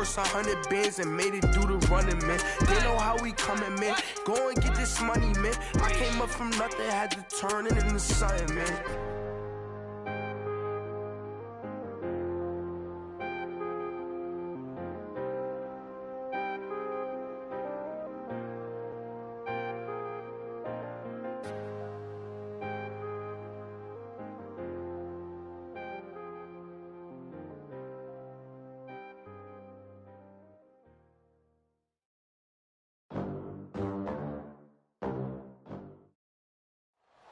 first 100 bins and made it through the running, man. They know how we coming, man. Go and get this money, man. I came up from nothing, had to turn it into something, man.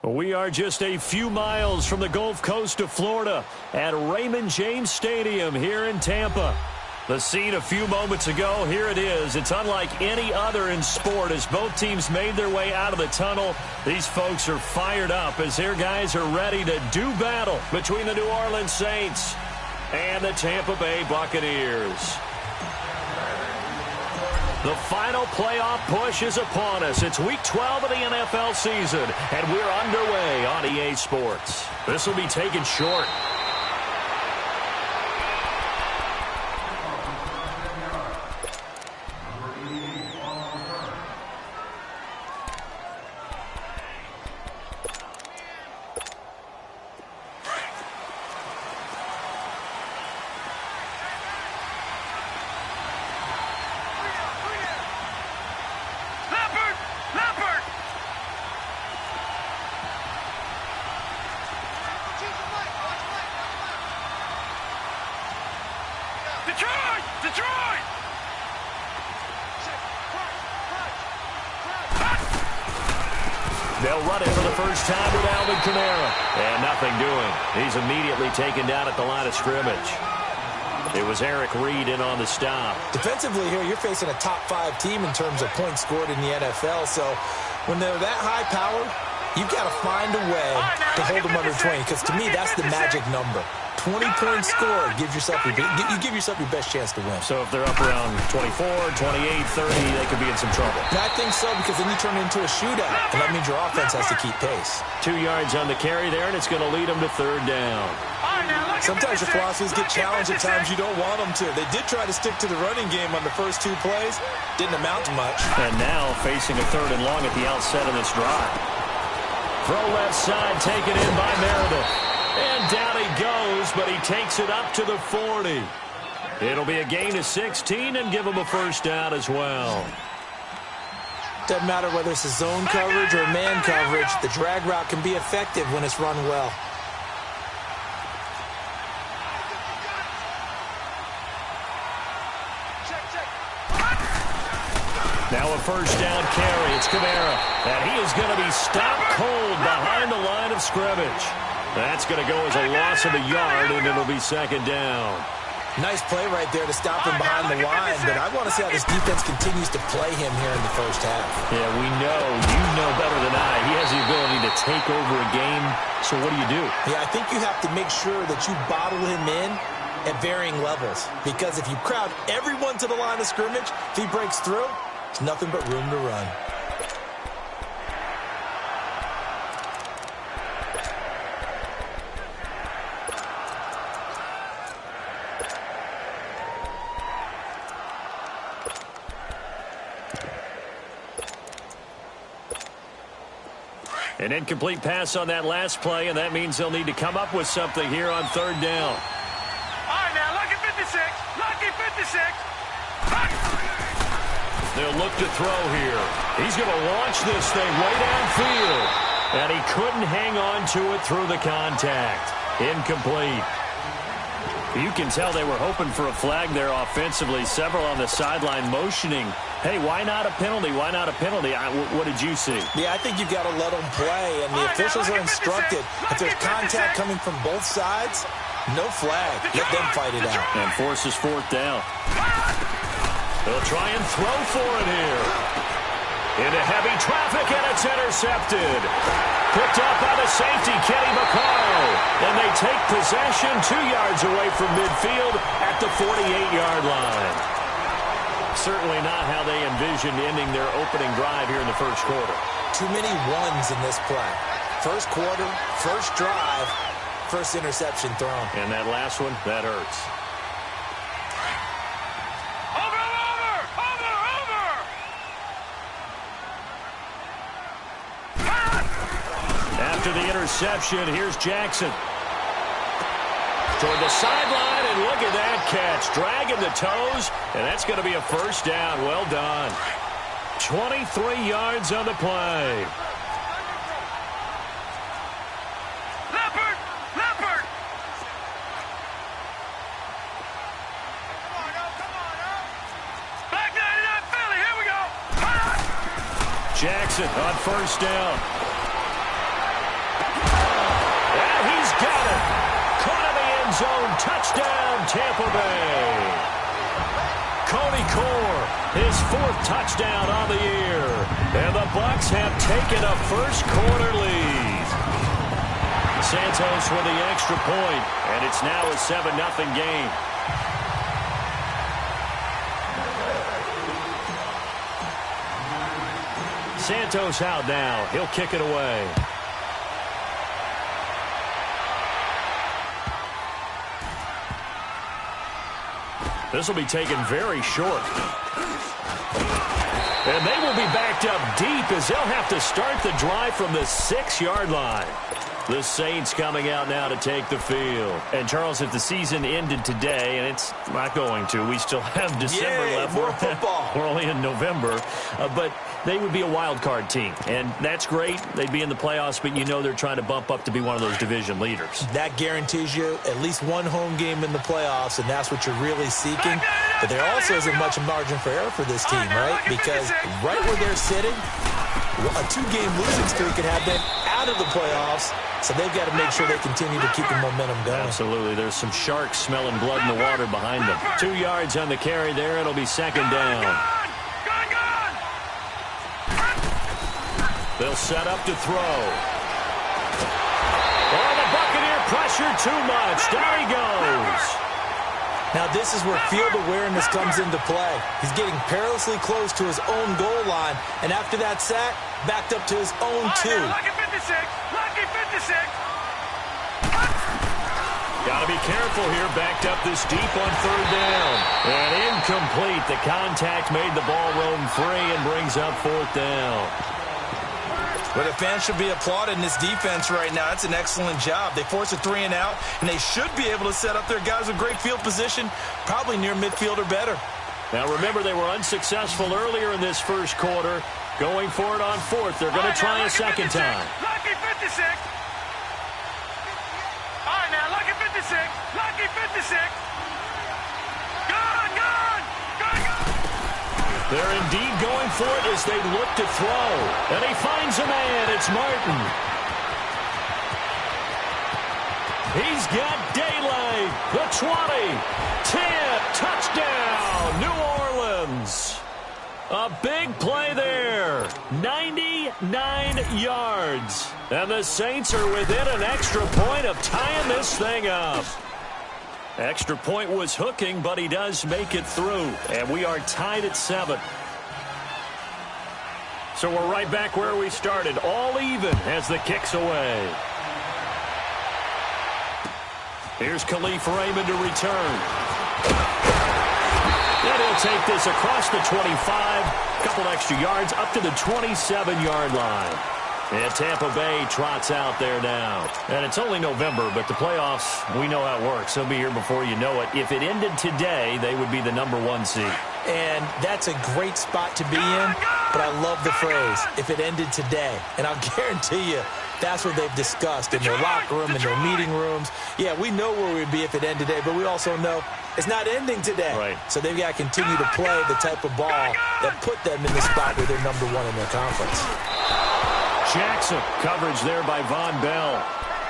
We are just a few miles from the Gulf Coast of Florida at Raymond James Stadium here in Tampa. The scene a few moments ago, here it is. It's unlike any other in sport as both teams made their way out of the tunnel. These folks are fired up as their guys are ready to do battle between the New Orleans Saints and the Tampa Bay Buccaneers. The final playoff push is upon us. It's Week 12 of the NFL season, and we're underway on EA Sports. This will be taken short. They'll run it for the first time with Alvin Kamara. And nothing doing. He's immediately taken down at the line of scrimmage. It was Eric Reed in on the stop. Defensively here, you're facing a top-5 team in terms of points scored in the NFL. So when they're that high-powered, you've got to find a way to hold them under 20. Because to me, that's the magic number. 20-point score gives yourself you give yourself your best chance to win. So if they're up around 24, 28, 30, they could be in some trouble. And I think so, because then you turn it into a shootout, and that means your offense has to keep pace. 2 yards on the carry there, and it's going to lead them to third down. Sometimes your philosophies get challenged at times you don't want them to. They did try to stick to the running game on the first 2 plays. Didn't amount to much. And now facing a third and long at the outset of this drive. Throw left side, taken in by Meredith. And down he goes, but he takes it up to the 40. It'll be a gain of 16 and give him a first down as well. Doesn't matter whether it's a zone coverage or man coverage. The drag route can be effective when it's run well. Now a first down carry. It's Kamara. And he is going to be stopped cold behind the line of scrimmage. That's going to go as a loss of a yard, and it'll be second down. Nice play right there to stop him behind the line, but I want to see how this defense continues to play him here in the first half. Yeah, we know. You know better than I. He has the ability to take over a game, so what do? Yeah, I think you have to make sure that you bottle him in at varying levels, because if you crowd everyone to the line of scrimmage, if he breaks through, it's nothing but room to run. An incomplete pass on that last play, and that means they'll need to come up with something here on third down. All right, now, lucky 56. Lucky 56. They'll look to throw here. He's going to launch this thing way downfield. And he couldn't hang on to it through the contact. Incomplete. You can tell they were hoping for a flag there offensively. Several on the sideline motioning. Hey, why not a penalty? Why not a penalty? What did you see? Yeah, I think you've got to let them play, and the officials are instructed. If there's contact coming from both sides, no flag. Let them fight it out. And forces fourth down. They'll try and throw for it here. Into heavy traffic, and it's intercepted. Picked up by the safety, Kenny Vaccaro. And they take possession 2 yards away from midfield at the 48-yard line. Certainly not how they envisioned ending their opening drive here in the first quarter. Too many ones in this play. First quarter, first drive, first interception thrown. And that last one, that hurts. after the interception. Here's Jackson. Toward the sideline, and look at that catch. Dragging the toes, and that's going to be a first down. Well done. 23 yards on the play. Leopard! Leopard! Come on now. Back 99 Philly, here we go. Jackson on first down. And he's got it. Caught in the end zone. Touchdown, Tampa Bay. Cody Core, his 4th touchdown on the year. And the Bucs have taken a first-quarter lead. Santos with the extra point, and it's now a 7-0 game. Santos out now. He'll kick it away. This will be taken very short. And they will be backed up deep as they'll have to start the drive from the 6-yard line. The Saints coming out now to take the field. And, Charles, if the season ended today, and it's not going to, we still have December left. More football. We're only in November. But they would be a wild card team. And that's great. They'd be in the playoffs, but you know they're trying to bump up to be one of those division leaders. That guarantees you at least one home game in the playoffs, and that's what you're really seeking. But there also isn't much margin for error for this team, right? Because right where they're sitting, a 2-game losing streak could have them out of the playoffs. So they've got to make sure they continue to keep the momentum going. Absolutely. There's some sharks smelling blood in the water behind them. 2 yards on the carry there. It'll be second down. They'll set up to throw. Oh, the Buccaneer pressure too much. Down he goes. Now this is where field awareness comes into play. He's getting perilously close to his own goal line, and after that sack, backed up to his own 2. Lucky 56! Lucky 56! Got to be careful here. Backed up this deep on third down. And incomplete. The contact made the ball roam free and brings up fourth down. But the fans should be applauding this defense right now. It's an excellent job. They force a 3 and out, and they should be able to set up their guys with great field position, probably near midfield or better. Now, remember, they were unsuccessful earlier in this first quarter. Going for it on 4th. They're going to try a second time. Lucky 56! All right, now, lucky 56! Lucky 56! Gone! Gone! Gone! Gone! They're indeed going for it as they look to throw. And he finds a man. It's Martin. He's got daylight. The 20. 10. Touchdown. New Orleans. A big play there. 99 yards. And the Saints are within an extra point of tying this thing up. Extra point was hooking, but he does make it through. And we are tied at 7. So we're right back where we started. All even as the kick's away. Here's Khalif Raymond to return. And he'll take this across the 25. Couple extra yards up to the 27-yard line. And Tampa Bay trots out there now. And it's only November, but the playoffs, we know how it works. They'll be here before you know it. If it ended today, they would be the #1 seed. And that's a great spot to be in, but I love the phrase, if it ended today. And I'll guarantee you, that's what they've discussed in their locker room, in their meeting rooms. Yeah, we know where we'd be if it ended today, but we also know it's not ending today. Right. So they've got to continue to play the type of ball that put them in the spot where they're #1 in their conference. Jackson, coverage there by Von Bell.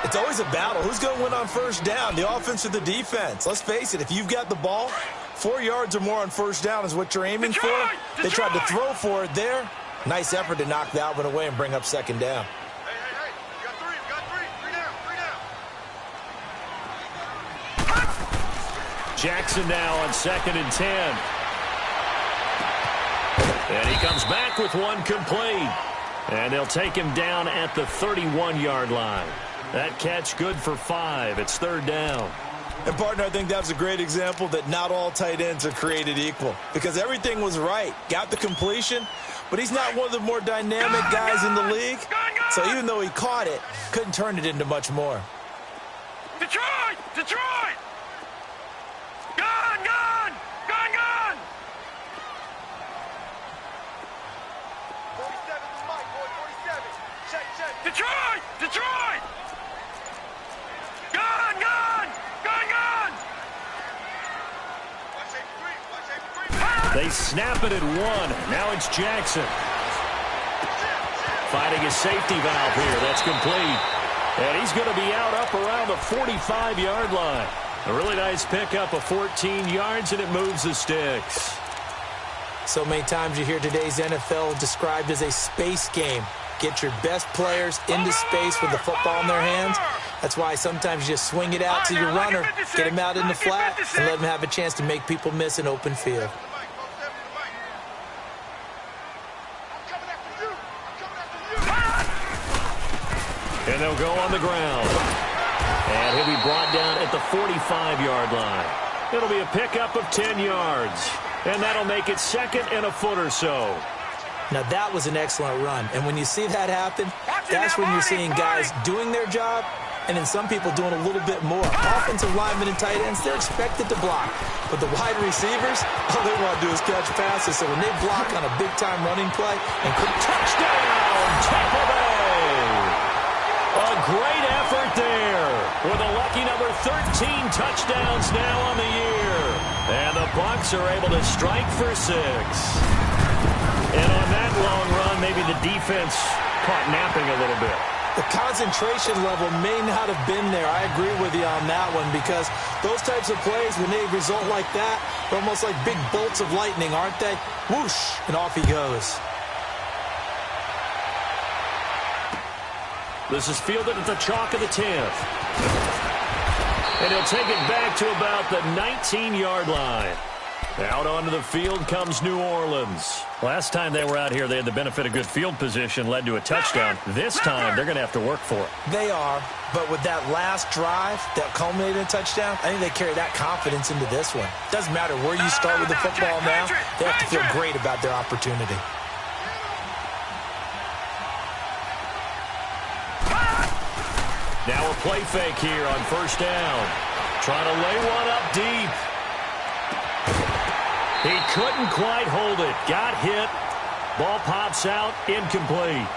It's always a battle. Who's going to win on first down, the offense or the defense? Let's face it, if you've got the ball, 4 yards or more on first down is what you're aiming for. They tried to throw for it there. Nice effort to knock that one away and bring up second down. Hey, you got 3, you got 3. 3 down. Jackson now on 2nd and 10. And he comes back with one complete. And they'll take him down at the 31-yard line. That catch good for 5. It's third down. And, partner, I think that's a great example that not all tight ends are created equal because everything was right. Got the completion, but he's not one of the more dynamic guys in the league. So even though he caught it, couldn't turn it into much more. Detroit! Detroit! Gone! Gone! Gone! Gone! 47 to Mike, boy, 47. Check, check. Detroit! Detroit! Gone! Gone! Gone! Gone! Watch A3, watch A3. They snap it at 1. Now it's Jackson. Finding a safety valve here. That's complete. And he's going to be out up around the 45-yard line. A really nice pickup of 14 yards, and it moves the sticks. So many times you hear today's NFL described as a space game. Get your best players into space with the football in their hands. That's why sometimes you just swing it out to your runner, get him out in the flat, and let him have a chance to make people miss an open field. And they'll go on the ground. And he'll be brought down at the 45-yard line. It'll be a pickup of 10 yards. And that'll make it second and a foot or so. Now, that was an excellent run. And when you see that happen, that's when you're seeing guys doing their job and then some people doing a little bit more. Offensive linemen and tight ends, they're expected to block. But the wide receivers, all they want to do is catch passes. So when they block on a big-time running play and quick Touchdown, Tampa Bay! A great effort there with a lucky number 13 touchdowns now on the year. And the Bucs are able to strike for 6. And on that long run, maybe the defense caught napping a little bit. The concentration level may not have been there. I agree with you on that one because those types of plays, when they result like that, they're almost like big bolts of lightning, aren't they? Whoosh, and off he goes. This is fielded at the chalk of the 10th. And he'll take it back to about the 19-yard line. Out onto the field comes New Orleans. Last time they were out here, they had the benefit of good field position, led to a touchdown. This time, they're going to have to work for it. They are, but with that last drive that culminated in a touchdown, I think they carry that confidence into this one. Doesn't matter where you start with the football now, they have to feel great about their opportunity. Now a play fake here on first down. Trying to lay one up deep. He couldn't quite hold it. Got hit. Ball pops out. Incomplete.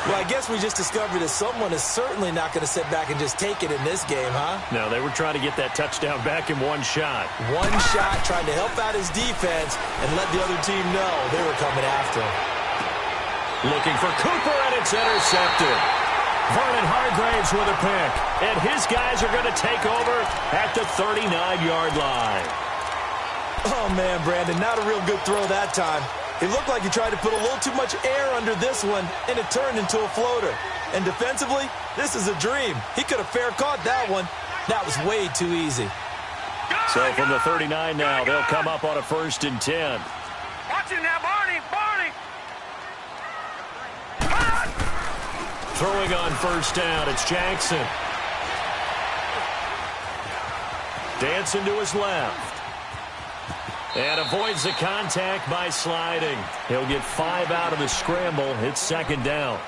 Well, I guess we just discovered that someone is certainly not going to sit back and just take it in this game, huh? No, they were trying to get that touchdown back in one shot. One shot, trying to help out his defense and let the other team know they were coming after him. Looking for Cooper, and it's intercepted. Vernon Hargreaves with a pick. And his guys are going to take over at the 39-yard line. Oh, man, Brandon, not a real good throw that time. It looked like he tried to put a little too much air under this one, and it turned into a floater. And defensively, this is a dream. He could have fair caught that one. That was way too easy. So from the 39 now, they'll come up on a 1st and 10. Watch it now, Barney! Barney! Throwing on first down, it's Jackson. Dancing to his left. And avoids the contact by sliding. He'll get 5 out of the scramble. It's 2nd down.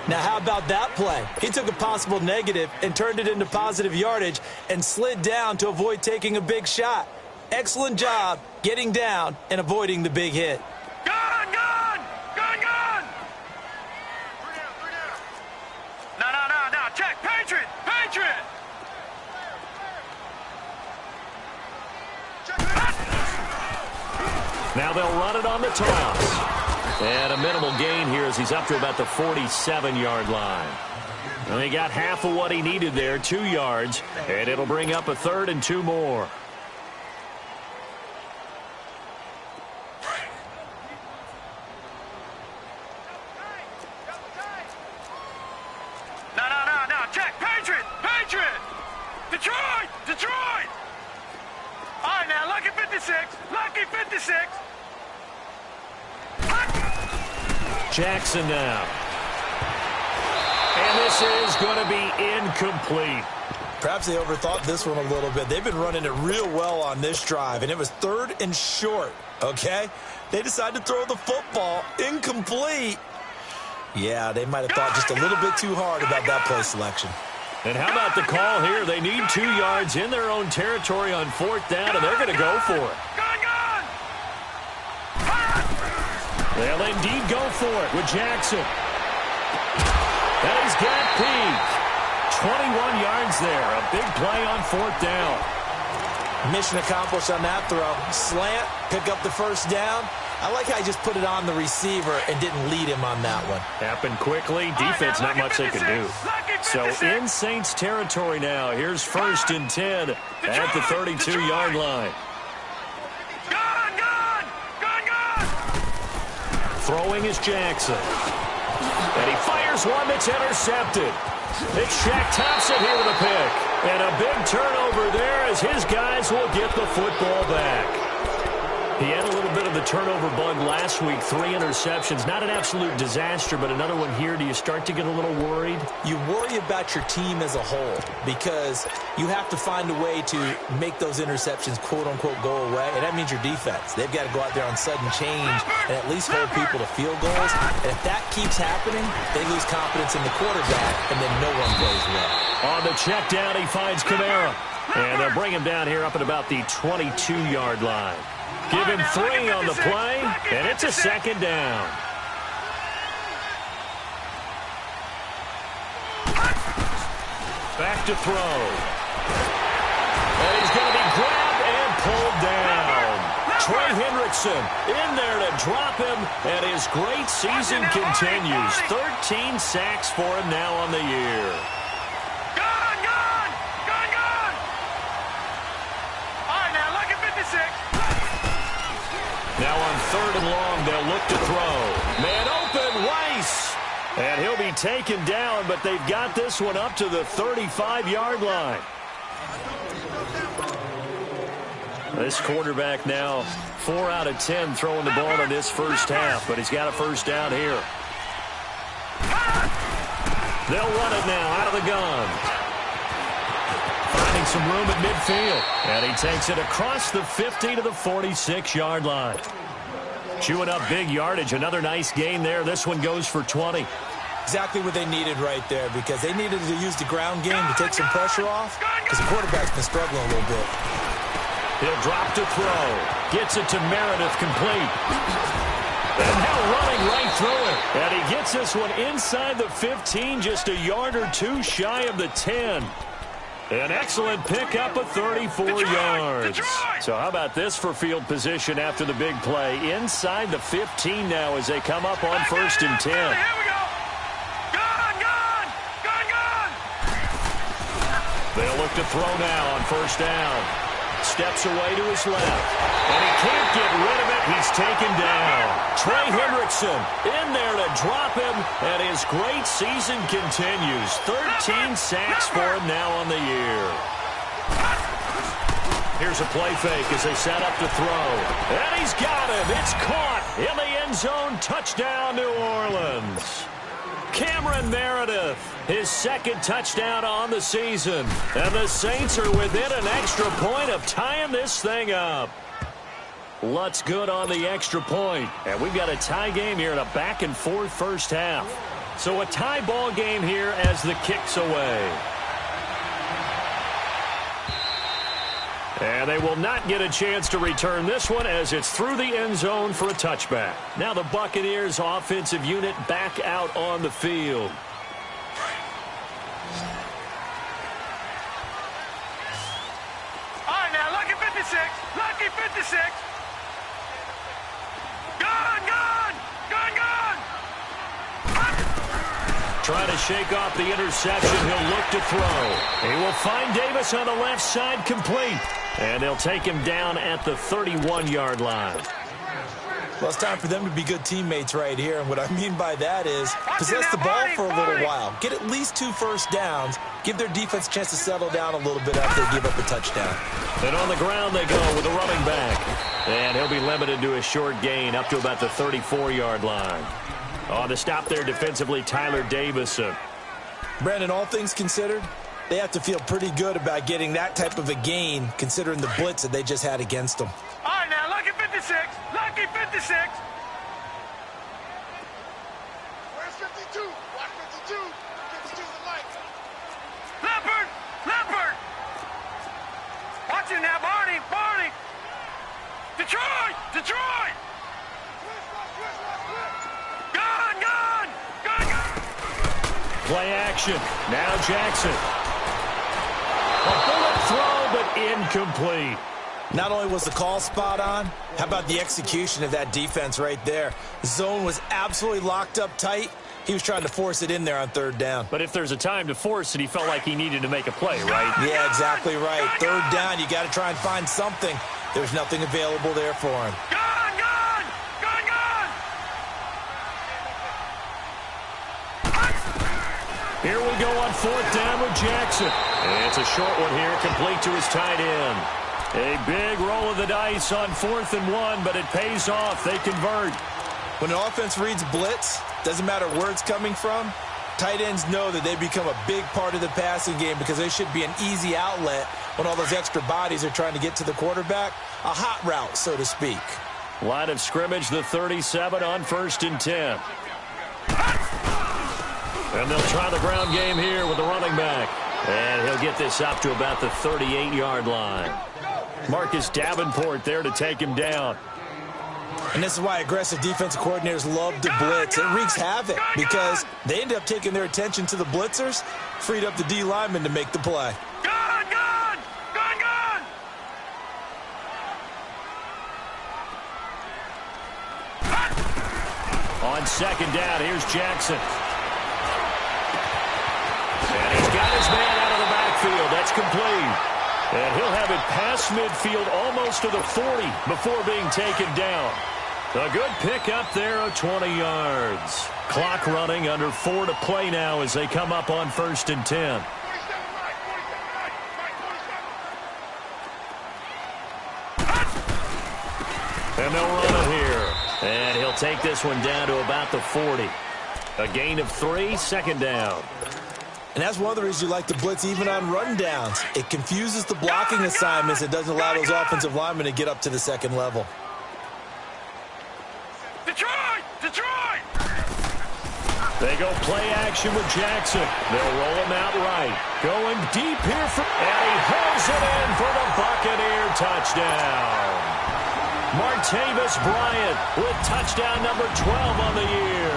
Now, how about that play? He took a possible negative and turned it into positive yardage and slid down to avoid taking a big shot. Excellent job getting down and avoiding the big hit. Gone! Gone! Gone! Gone! No. Check. Patriot! Patriot! Now they'll run it on the toss. And a minimal gain here as he's up to about the 47-yard line. And he got half of what he needed there, 2 yards. And it'll bring up a 3rd and 2 more. No. Check. Patriot! Patriot! Detroit! Detroit! All right, now, lucky 56. Lucky 56. Jackson now. And this is going to be incomplete. Perhaps they overthought this one a little bit. They've been running it real well on this drive, and it was 3rd and short, okay? They decided to throw the football incomplete. Yeah, they might have thought just a little bit too hard about that play selection. And how about the call here? They need 2 yards in their own territory on 4th down, and they're going to go for it. They'll indeed go for it with Jackson. And he's got Peak. 21 yards there. A big play on 4th down. Mission accomplished on that throw. Slant, pick up the first down. I like how he just put it on the receiver and didn't lead him on that one. Happened quickly. Defense, not much they could do. So in Saints territory now. Here's 1st and 10 at the 32-yard line. Throwing is Jackson. And he fires one that's intercepted. It's Shaq Thompson here with a pick. And a big turnover there as his guys will get the football back. He had a little bit of the turnover bug last week. 3 interceptions. Not an absolute disaster, but another one here. Do you start to get a little worried? You worry about your team as a whole because you have to find a way to make those interceptions, quote-unquote, go away. And that means your defense. They've got to go out there on sudden change and at least hold people to field goals. And if that keeps happening, they lose confidence in the quarterback, and then no one plays well. On the check down, he finds Kamara. And they'll bring him down here up at about the 22-yard line. Give him 3 on the play, and it's a 2nd down. Back to throw. And he's going to be grabbed and pulled down. Trey Hendrickson in there to drop him, and his great season continues. 13 sacks for him now on the year. Now on 3rd and long, they'll look to throw. Man open, Rice. And he'll be taken down, but they've got this one up to the 35-yard line. This quarterback now 4 out of 10 throwing the ball in this first half, but he's got a 1st down here. They'll run it now out of the gun. Finding some room at midfield. And he takes it across the 50 to the 46-yard line. Chewing up big yardage. Another nice gain there. This one goes for 20. Exactly what they needed right there because they needed to use the ground game to take some pressure off because the quarterback's been struggling a little bit. He'll drop to throw. Gets it to Meredith complete. And now running right through it. And he gets this one inside the 15, just a yard or 2 shy of the 10. An excellent pickup of 34 yards. So how about this for field position after the big play? Inside the 15 now as they come up on 1st and 10. Here we go. They'll look to throw now on 1st down. Steps away to his left. And he can't get rid of it. He's taken down. Trey Hendrickson in there to drop him. And his great season continues. 13 sacks for him now on the year. Here's a play fake as they set up to throw. And he's got him. It's caught in the end zone. Touchdown, New Orleans. Cameron Meredith, his 2nd touchdown on the season. And the Saints are within an extra point of tying this thing up. Lutz good on the extra point. And we've got a tie game here in a back-and-forth first half. So a tie ball game here as the kick's away. And they will not get a chance to return this one as it's through the end zone for a touchback. Now the Buccaneers offensive unit back out on the field. All right, now, lucky 56. Lucky 56. Gun! Trying to shake off the interception. He'll look to throw. He will find Davis on the left side complete. And they'll take him down at the 31-yard line. Well, it's time for them to be good teammates right here. And what I mean by that is possess the ball for a little while. Get at least 2 first downs. Give their defense a chance to settle down a little bit after they give up a touchdown. And on the ground they go with a running back. And he'll be limited to a short gain up to about the 34-yard line. On the stop there defensively, Tyler Davison. Brandon, all things considered, They have to feel pretty good about getting that type of a gain, considering the blitz that they just had against them. All right, now, lucky 56. Lucky 56. Where's 52? Watch 52. 52 the light. Leopard! Leopard! Watch it now, Barney! Barney! Detroit! Detroit! Gun! Gun! Gun! Gun! Play action. Now Jackson. A bullet throw, but incomplete. Not only was the call spot on, how about the execution of that defense right there? The zone was absolutely locked up tight. He was trying to force it in there on third down. But if there's a time to force it, he felt like he needed to make a play, right? Yeah, exactly right. Third down, you got to try and find something. There's nothing available there for him. Gun! Gun! Gun! Gun! Here we go on fourth down with Jackson. And it's a short one here, complete to his tight end. A big roll of the dice on 4th and 1, but it pays off. They convert. When an offense reads blitz, doesn't matter where it's coming from, tight ends know that they become a big part of the passing game because they should be an easy outlet when all those extra bodies are trying to get to the quarterback. A hot route, so to speak. Line of scrimmage, the 37 on 1st and 10. And they'll try the ground game here with the running back. And he'll get this up to about the 38-yard line. Marcus Davenport there to take him down. And this is why aggressive defensive coordinators love to blitz. It wreaks havoc because they end up taking their attention to the blitzers, freed up the D lineman to make the play. Gun! Gun! Gun! Gun! On 2nd down, here's Jackson. And he's got his man out of the backfield. That's complete. And he'll have it past midfield almost to the 40 before being taken down. A good pick up there of 20 yards. Clock running, under 4 to play now as they come up on 1st and 10. 47 right, 47 right, 47. And they'll run it here. And he'll take this one down to about the 40. A gain of 3, 2nd down. And that's one of the reasons you like to blitz even on run downs. It confuses the blocking assignments. It doesn't allow those offensive linemen to get up to the second level. Detroit! Detroit! They go play action with Jackson. They'll roll him out right. Going deep here for... And he hauls it in for the Buccaneer touchdown. Martavis Bryant with touchdown number 12 on the year.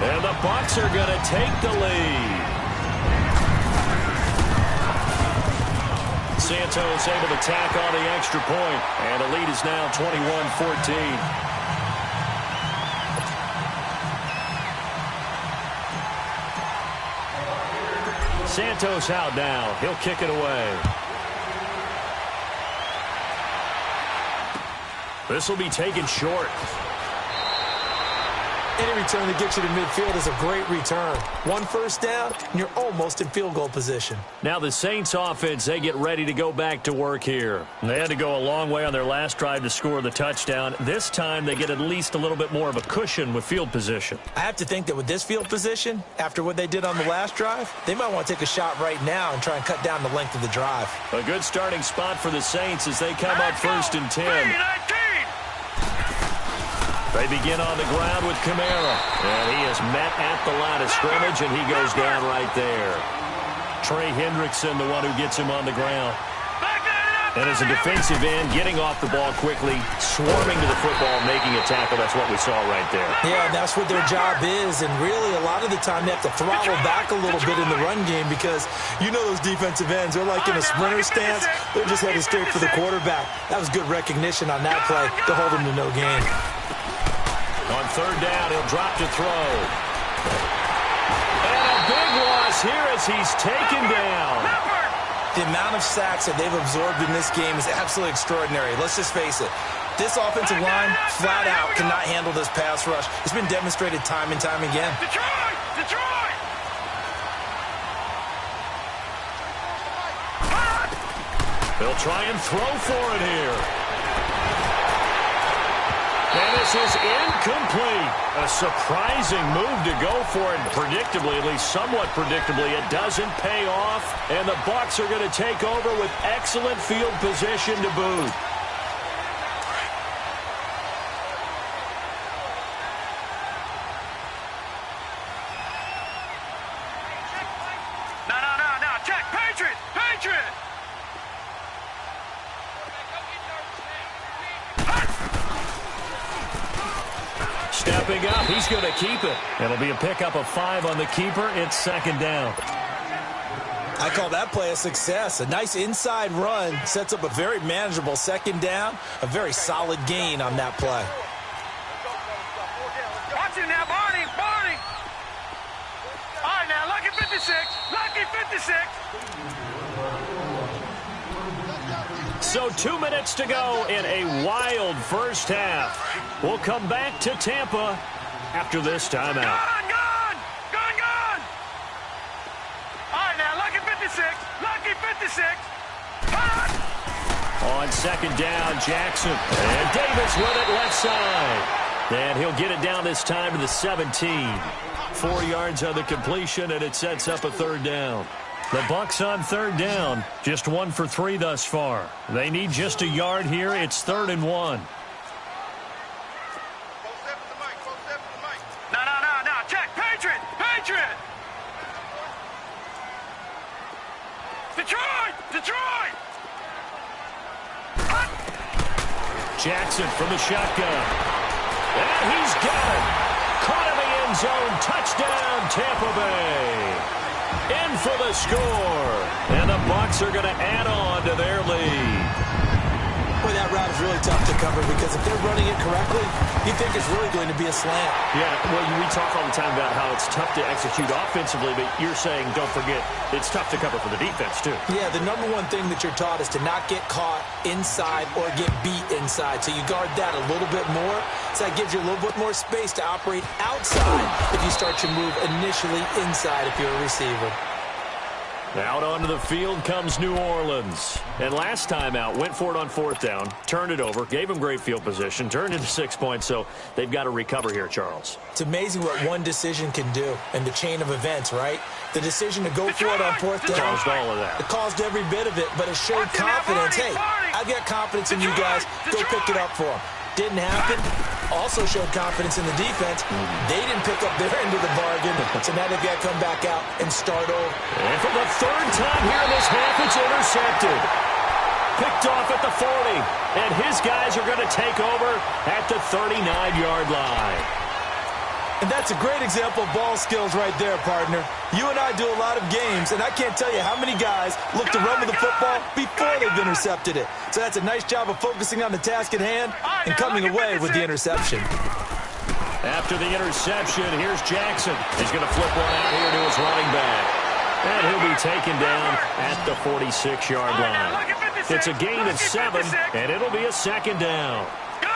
And the Bucs are going to take the lead. Santos able to tack on the extra point, and the lead is now 21-14. Santos out now. He'll kick it away. This will be taken short. Any return that gets you to midfield is a great return. 1 first down, and you're almost in field goal position. Now the Saints offense, they get ready to go back to work here. They had to go a long way on their last drive to score the touchdown. This time they get at least a little bit more of a cushion with field position. I have to think that with this field position, after what they did on the last drive, they might want to take a shot right now and try and cut down the length of the drive. A good starting spot for the Saints as they come up 1st and 10. They begin on the ground with Kamara. And he is met at the line of scrimmage, and he goes down right there. Trey Hendrickson, the one who gets him on the ground. And as a defensive end, getting off the ball quickly, swarming to the football, making a tackle, that's what we saw right there. Yeah, that's what their job is. And really, a lot of the time, they have to throttle back a little bit in the run game because you know those defensive ends, they're like in a sprinter stance. They're just headed straight for the quarterback. That was good recognition on that play to hold him to no gain. On 3rd down, he'll drop to throw. And a big loss here as he's taken down. The amount of sacks that they've absorbed in this game is absolutely extraordinary. Let's just face it. This offensive line, flat out, cannot handle this pass rush. It's been demonstrated time and time again. Detroit! Detroit! They'll try and throw for it here. And his This is incomplete. A surprising move to go for it. Predictably, at least somewhat predictably, it doesn't pay off. And the Bucs are going to take over with excellent field position to boot. No. Check. Patriot. Patriot. Stepping up, he's going to keep it. It'll be a pickup of 5 on the keeper. It's second down. I call that play a success. A nice inside run sets up a very manageable second down. A very solid gain on that play. Watch it now, Barney. Barney. All right, now, lucky 56. Lucky 56. So 2 minutes to go in a wild first half. We'll come back to Tampa after this timeout. Gone! All right, now, lucky 56. Lucky 56. On second down, Jackson. And Davis with it left side. And he'll get it down this time to the 17. 4 yards on the completion, and it sets up a third down. The Bucs on third down, just 1 for 3 thus far. They need just a yard here. It's 3rd and 1. No. Check. Patriot. Detroit. Jackson from the shotgun. And he's got it. Caught in the end zone. Touchdown, Tampa Bay. In for the score. And the Bucs are going to add on to their lead. Boy, that route is really tough to cover because if they're running it correctly, you think it's really going to be a slant. Yeah, well, we talk all the time about how it's tough to execute offensively, but you're saying, don't forget, it's tough to cover for the defense, too. Yeah, the number one thing that you're taught is to not get caught inside or get beat inside. So you guard that a little bit more. So that gives you a little bit more space to operate outside if you start your move initially inside if you're a receiver. Out onto the field comes New Orleans. And last time out, went for it on 4th down, turned it over, gave them great field position, turned into 6 points, so they've got to recover here, Charles. It's amazing what one decision can do in the chain of events, right? The decision to go for it on 4th down. Caused all of that. It caused every bit of it, but it showed confidence. Hey, I've got confidence in you guys. Go pick it up for them. Didn't happen. Also showed confidence in the defense. They didn't pick up their end of the bargain, so now they've got to come back out and start over. And for the 3rd time here in this half, it's intercepted. Picked off at the 40, and his guys are going to take over at the 39-yard line. And that's a great example of ball skills right there, partner. You and I do a lot of games, and I can't tell you how many guys look to run with the football before they've intercepted it. So that's a nice job of focusing on the task at hand and coming away with the interception. After the interception, here's Jackson. He's going to flip one out here to his running back. And he'll be taken down at the 46-yard line. It's a gain of 7, and it'll be a second down.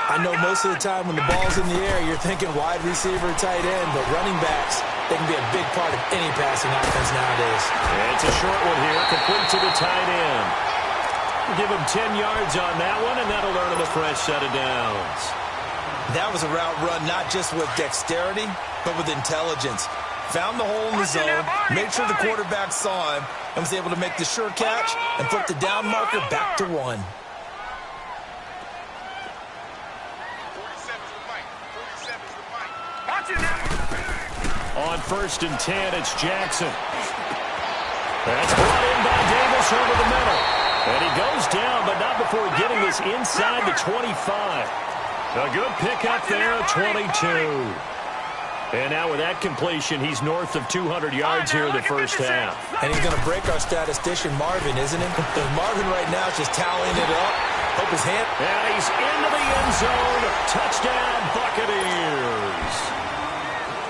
I know most of the time when the ball's in the air, you're thinking wide receiver, tight end, but running backs, they can be a big part of any passing offense nowadays. And it's a short one here, complete to the tight end. We'll give him 10 yards on that one, and that'll earn him a fresh set of downs. That was a route run not just with dexterity, but with intelligence. Found the hole in the zone, made sure the quarterback saw him, and was able to make the sure catch and put the down marker back to 1. On 1st and 10, it's Jackson. That's brought in by Davis over the middle. And he goes down, but not before getting this inside the 25. A good pickup there at 22. And now with that completion, he's north of 200 yards here in the first half. And he's going to break our statistician, Marvin, isn't he? Marvin right now is just tallying it up. Hope his hand. And he's into the end zone. Touchdown, Buccaneers.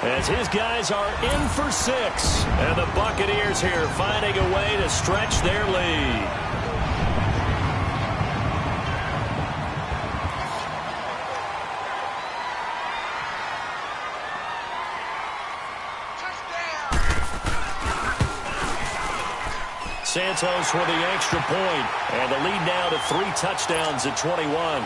As his guys are in for 6. And the Buccaneers here finding a way to stretch their lead. Santos with the extra point, and the lead now to 3 touchdowns at 21.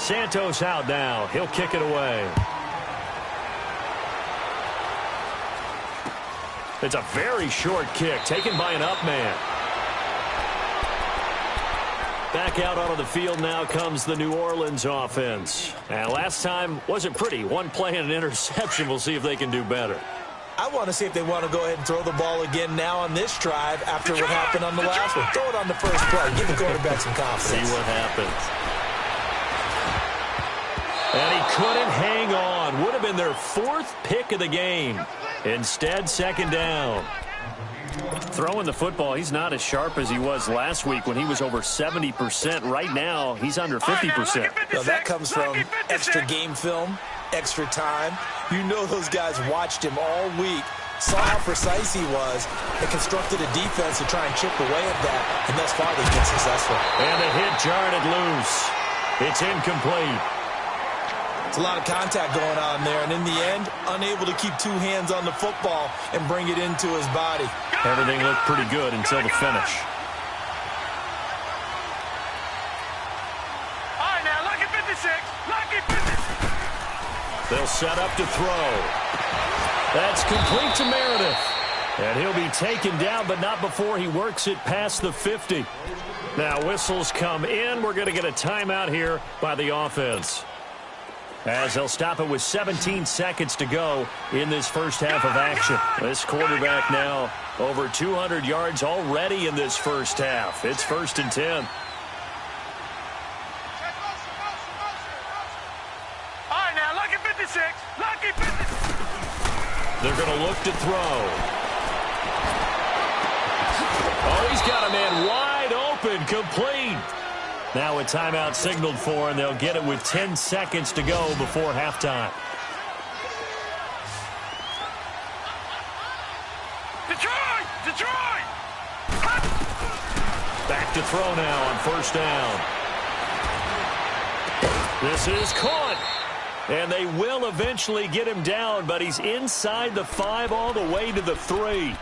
Santos out now. He'll kick it away. It's a very short kick taken by an up man. Back out onto the field now comes the New Orleans offense. And last time wasn't pretty. One play and an interception. We'll see if they can do better. I want to see if they want to go ahead and throw the ball again now on this drive after what happened on the last one. Throw it on the first play. Give the quarterback some confidence. See what happens. And he couldn't hang on. Would have been their 4th pick of the game. Instead, 2nd down. Throwing the football, he's not as sharp as he was last week when he was over 70%. Right now, he's under 50%. Now, that comes from extra game film, extra time. You know those guys watched him all week, saw how precise he was, and constructed a defense to try and chip away at that, and thus far they've been successful. And the hit jarred it loose. It's incomplete. It's a lot of contact going on there, and in the end, unable to keep 2 hands on the football and bring it into his body. Everything looked pretty good until the finish. All right, now, lucky 56. Lucky 56. They'll set up to throw. That's complete to Meredith. And he'll be taken down, but not before he works it past the 50. Now, whistles come in. We're going to get a timeout here by the offense, as they'll stop it with 17 seconds to go in this first half of action. This quarterback now over 200 yards already in this first half. It's 1st and 10. All right, now, lucky 56. Lucky 56. They're going to look to throw. Oh, he's got a man wide open, complete. Now a timeout signaled for, and they'll get it with 10 seconds to go before halftime. Detroit! Detroit! Back to throw now on 1st down. This is caught. And they will eventually get him down, but he's inside the 5 all the way to the 3.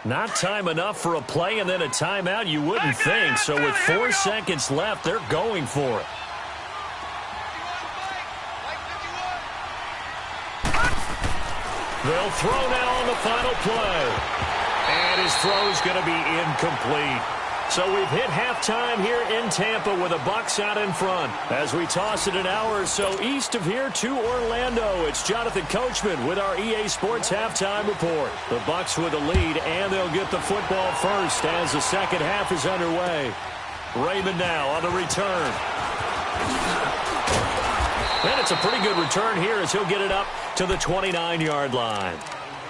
Not time enough for a play and then a timeout, you wouldn't think. So with 4 seconds left, they're going for it. They'll throw now on the final play. And his throw's going to be incomplete. So we've hit halftime here in Tampa with the Bucs out in front. As we toss it an hour or so east of here to Orlando, it's Jonathan Coachman with our EA Sports Halftime Report. The Bucs with the lead, and they'll get the football first as the second half is underway. Raymond now on the return. And it's a pretty good return here as he'll get it up to the 29-yard line.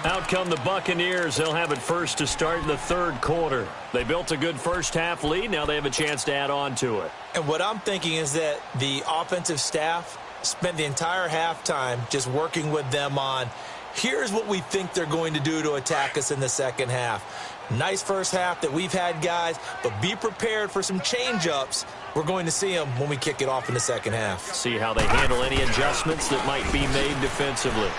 Out come the Buccaneers. They'll have it first to start the 3rd quarter. They built a good first half lead. Now they have a chance to add on to it. And what I'm thinking is that the offensive staff spent the entire halftime just working with them on, here's what we think they're going to do to attack us in the second half. Nice first half that we've had, guys, but be prepared for some change-ups. We're going to see them when we kick it off in the second half. See how they handle any adjustments that might be made defensively.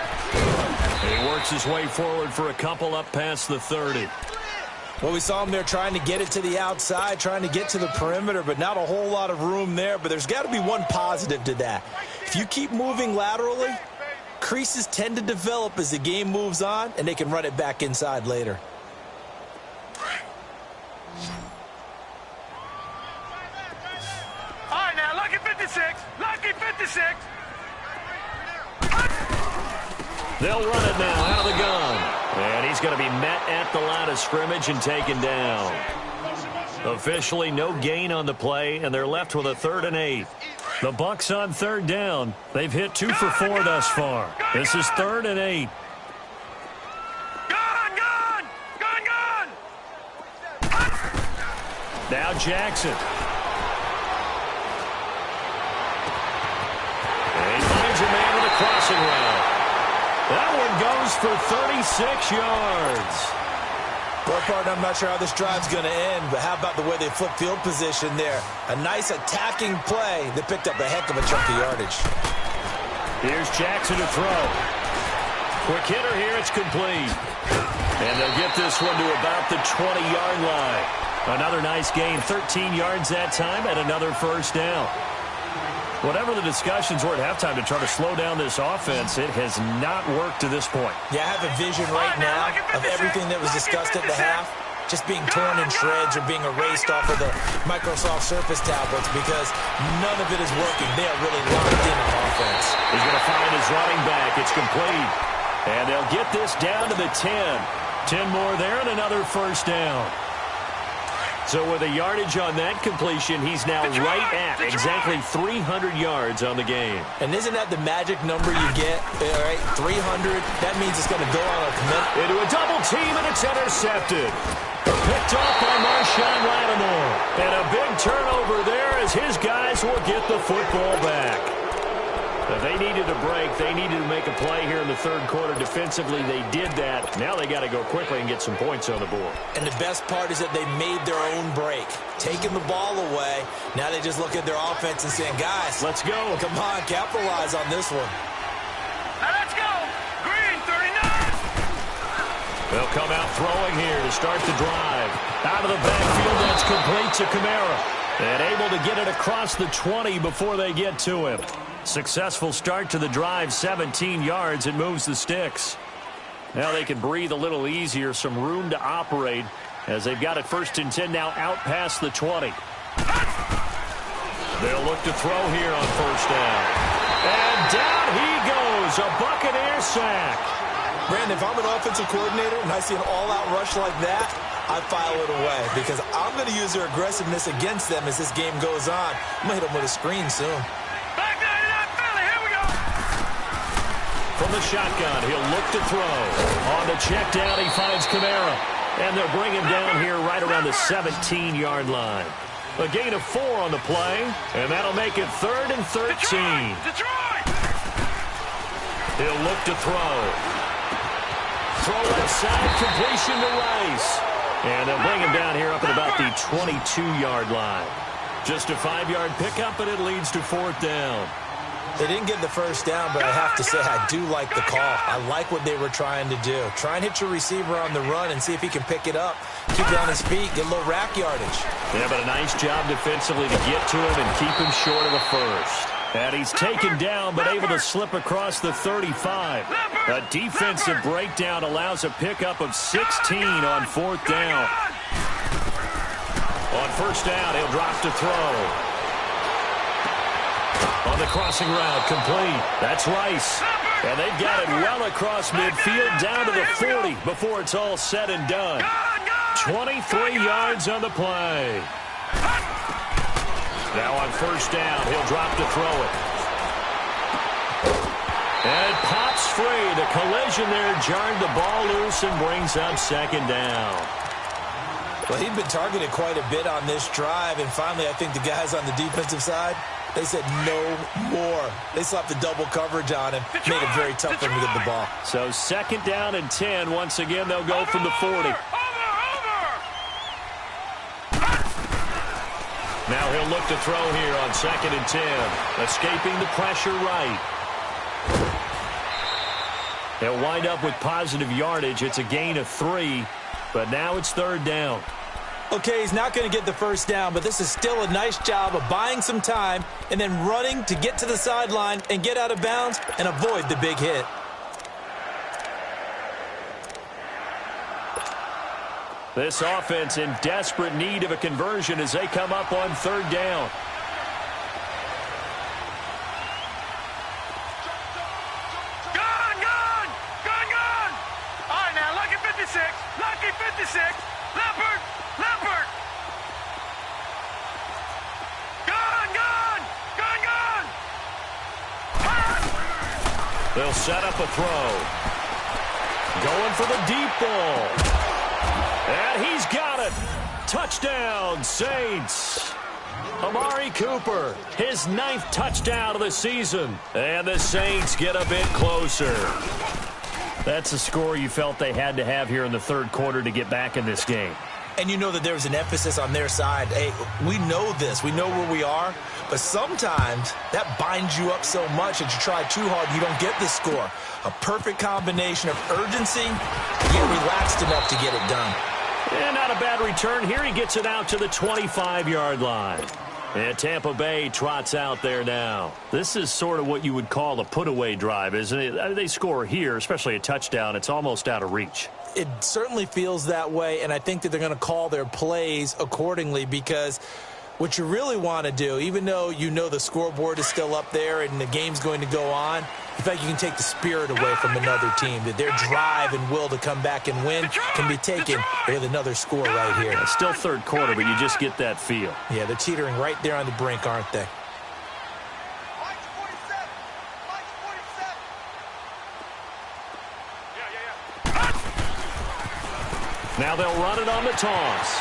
He works his way forward for a couple up past the 30. Well, we saw him there trying to get it to the outside, trying to get to the perimeter, but not a whole lot of room there. But there's got to be one positive to that. If you keep moving laterally, creases tend to develop as the game moves on, and they can run it back inside later. All right, now, lucky 56. Lucky 56. They'll run it now out of the gun. And he's going to be met at the line of scrimmage and taken down. Officially no gain on the play, and they're left with a 3rd and 8. The Bucs on 3rd down. They've hit 2 for 4 thus far. This is 3rd and 8. Gun, gun! Gun, gun! Now Jackson. And he finds a man with a crossing route. That one goes for 36 yards. Well, partner, I'm not sure how this drive's going to end, but how about the way they flip field position there? A nice attacking play that picked up a heck of a chunk of yardage. Here's Jackson to throw. Quick hitter here. It's complete. And they'll get this one to about the 20-yard line. Another nice gain, 13 yards that time, and another first down. Whatever the discussions were at halftime to try to slow down this offense, it has not worked to this point. Yeah, I have a vision right now of everything that was discussed at the half just being torn in shreds or being erased off of the Microsoft Surface tablets because none of it is working. They are really locked in on offense. He's going to find his running back. It's complete. And they'll get this down to the 10. 10 more there and another first down. So with a yardage on that completion, he's now right at exactly 300 yards on the game. And isn't that the magic number you get? All right, 300. That means it's going to go on a commit. Into a double team, and it's intercepted. Picked off by Marshawn Lattimore. And a big turnover there as his guys will get the football back. But they needed a break. They needed to make a play here in the third quarter. Defensively, they did that. Now they got to go quickly and get some points on the board. And the best part is that they made their own break. Taking the ball away. Now they just look at their offense and saying, guys, let's go. Come on, capitalize on this one. Now let's go. Green, 39. They'll come out throwing here to start the drive. Out of the backfield, that's complete to Kamara. And able to get it across the 20 before they get to him. Successful start to the drive, 17 yards, and moves the sticks. Now they can breathe a little easier, some room to operate as they've got it 1st and 10 now out past the 20. They'll look to throw here on 1st down. And down he goes, a Buccaneer sack. Brandon, if I'm an offensive coordinator and I see an all-out rush like that, I file it away because I'm going to use their aggressiveness against them as this game goes on. I'm going to hit them with a screen soon. From the shotgun, he'll look to throw. On the check down, he finds Kamara. And they'll bring him down here right around the 17-yard line. A gain of 4 on the play, and that'll make it 3rd and 13. Detroit! He'll look to throw. Throw inside, completion to Rice. And they'll bring him down here up at about the 22-yard line. Just a 5-yard pickup, and it leads to 4th down. They didn't get the first down, but I have to say I do like the call. I like what they were trying to do. Try and hit your receiver on the run and see if he can pick it up. Keep it on his feet, get a little rack yardage. Yeah, but a nice job defensively to get to him and keep him short of a first. And he's taken down, but able to slip across the 35. A defensive breakdown allows a pickup of 16 on 4th down. On 1st down, he'll drop to throw. On the crossing route, complete. That's Rice. And they've got it well across midfield down to the 40 before it's all said and done. 23 yards on the play. Now on 1st down, he'll drop to throw it. And it pops free. The collision there jarred the ball loose and brings up 2nd down. Well, he'd been targeted quite a bit on this drive, and finally I think the guys on the defensive side, they said no more. They slapped the double coverage on him, made it very tough for him to get the ball. So 2nd down and 10. Once again, they'll go from the 40. Now he'll look to throw here on 2nd and 10. Escaping the pressure right. They'll wind up with positive yardage. It's a gain of 3, but now it's 3rd down. Okay, he's not going to get the first down, but this is still a nice job of buying some time and then running to get to the sideline and get out of bounds and avoid the big hit. This offense in desperate need of a conversion as they come up on 3rd down. Gun! All right, now, lucky 56. Lucky 56. Leopard! They'll set up a throw. Going for the deep ball. And he's got it. Touchdown, Saints. Amari Cooper, his 9th touchdown of the season. And the Saints get a bit closer. That's a score you felt they had to have here in the 3rd quarter to get back in this game. And you know that there's an emphasis on their side. Hey, we know this. We know where we are. But sometimes that binds you up so much that you try too hard, you don't get the score. A perfect combination of urgency, yet relaxed enough to get it done. And not a bad return here. He gets it out to the 25-yard line. And Tampa Bay trots out there now. This is sort of what you would call a put-away drive, isn't it? They score here, especially a touchdown. It's almost out of reach. It certainly feels that way, and I think that they're going to call their plays accordingly, because what you really want to do, even though you know the scoreboard is still up there and the game's going to go on, in fact, you can take the spirit away from another team, that their drive and will to come back and win can be taken with another score right here. It's still third quarter, but you just get that feel. Yeah, they're teetering right there on the brink, aren't they? Now they'll run it on the toss.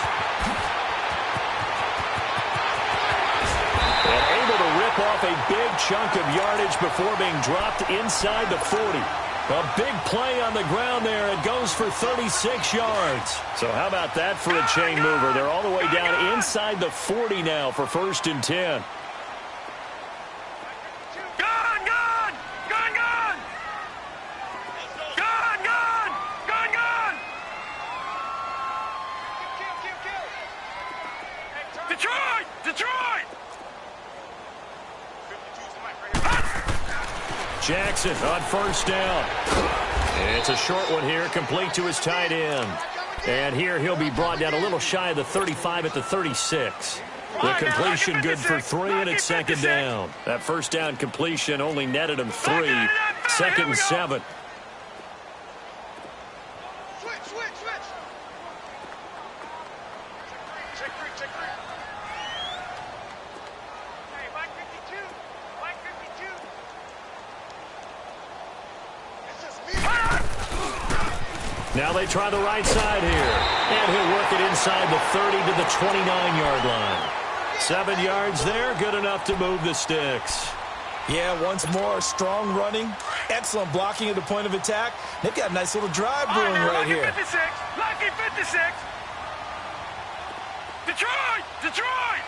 And able to rip off a big chunk of yardage before being dropped inside the 40. A big play on the ground there. It goes for 36 yards. So how about that for a chain mover? They're all the way down inside the 40 now for 1st and 10. Jackson on 1st down. It's a short one here, complete to his tight end. And here he'll be brought down a little shy of the 35 at the 36. The completion good for 3, and it's 2nd down. That 1st down completion only netted him 3. 2nd and 7. Now they try the right side here. And he'll work it inside the 30 to the 29-yard line. 7 yards there, good enough to move the sticks. Yeah, once more, strong running, excellent blocking at the point of attack. They've got a nice little drive brewing right here. Lucky 56, lucky 56. Detroit, Detroit.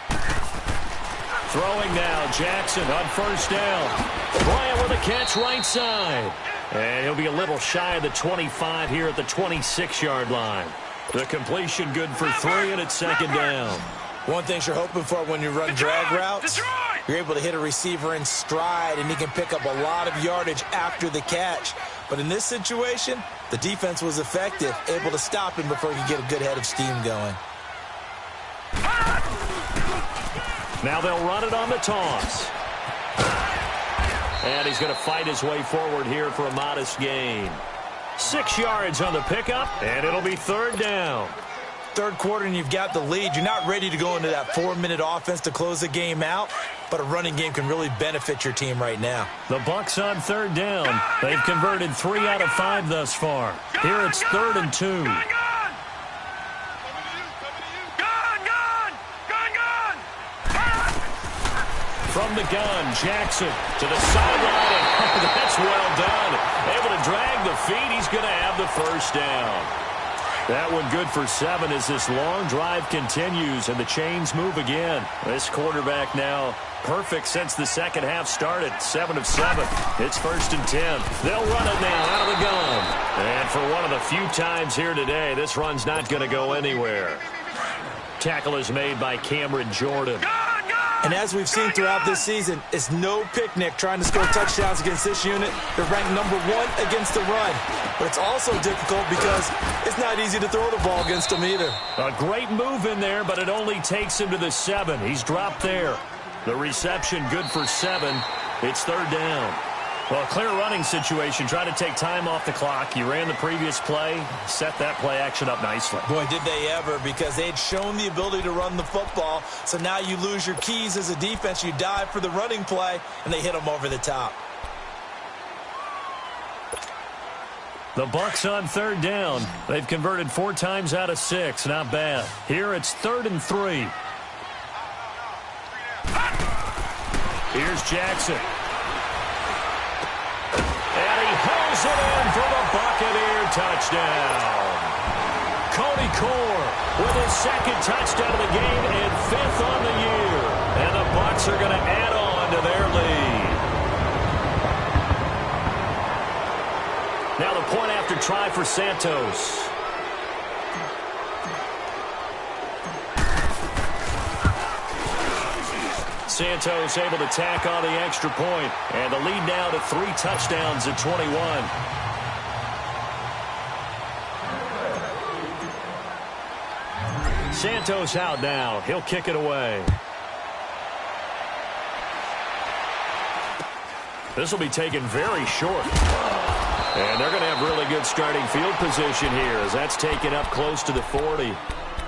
Throwing now, Jackson on 1st down. Bryant with a catch right side. And he'll be a little shy of the 25 here at the 26-yard line. The completion good for 3, and it's 2nd down. One thing you're hoping for when you run drag routes, you're able to hit a receiver in stride, and he can pick up a lot of yardage after the catch. But in this situation, the defense was effective, able to stop him before he could get a good head of steam going. Now they'll run it on the toss. And he's going to fight his way forward here for a modest gain. 6 yards on the pickup, and it'll be 3rd down. Third quarter, and you've got the lead. You're not ready to go into that 4-minute offense to close the game out, but a running game can really benefit your team right now. The Bucs on 3rd down. They've converted 3 out of 5 thus far. Here it's 3rd and 2. From the gun, Jackson to the sideline. Oh, that's well done. Able to drag the feet. He's going to have the 1st down. That one good for 7 as this long drive continues and the chains move again. This quarterback now perfect since the second half started. 7 of 7. It's 1st and 10. They'll run it now out of the gun. And for one of the few times here today, this run's not going to go anywhere. Tackle is made by Cameron Jordan. And as we've seen throughout this season, it's no picnic trying to score touchdowns against this unit. They're ranked number 1 against the run. But it's also difficult because it's not easy to throw the ball against them either. A great move in there, but it only takes him to the 7. He's dropped there. The reception good for 7. It's 3rd down. Well, a clear running situation. Try to take time off the clock. You ran the previous play, set that play action up nicely. Boy, did they ever, because they had shown the ability to run the football. So now you lose your keys as a defense. You dive for the running play, and they hit them over the top. The Bucs on 3rd down. They've converted 4 times out of 6. Not bad. Here it's 3rd and 3. Here's Jackson. And he hauls it in for the Buccaneer touchdown. Cody Core with his second touchdown of the game and 5th on the year. And the Bucs are going to add on to their lead. Now the point after try for Santos. Santos able to tack on the extra point, and the lead now to 3 touchdowns at 21. Santos out now. He'll kick it away. This will be taken very short. And they're going to have really good starting field position here as that's taken up close to the 40.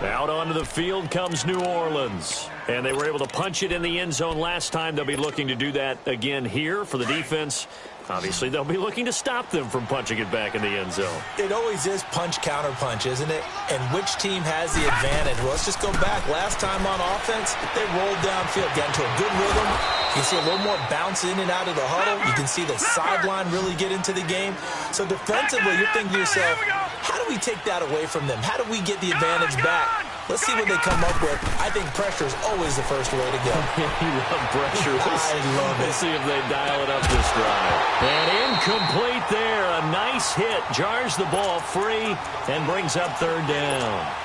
Out onto the field comes New Orleans. And they were able to punch it in the end zone last time. They'll be looking to do that again here for the defense. Obviously, they'll be looking to stop them from punching it back in the end zone. It always is punch-counter-punch, isn't it? And which team has the advantage? Well, let's just go back. Last time on offense, they rolled downfield, got into a good rhythm. You can see a little more bounce in and out of the huddle. You can see the sideline really get into the game. So defensively, you're thinking to yourself, how do we take that away from them? How do we get the advantage back? Let's see what they come up with. I think pressure is always the first way to go. You love pressure. I love it. We'll see if they dial it up this drive. And incomplete there. A nice hit. Jars the ball free and brings up 3rd down.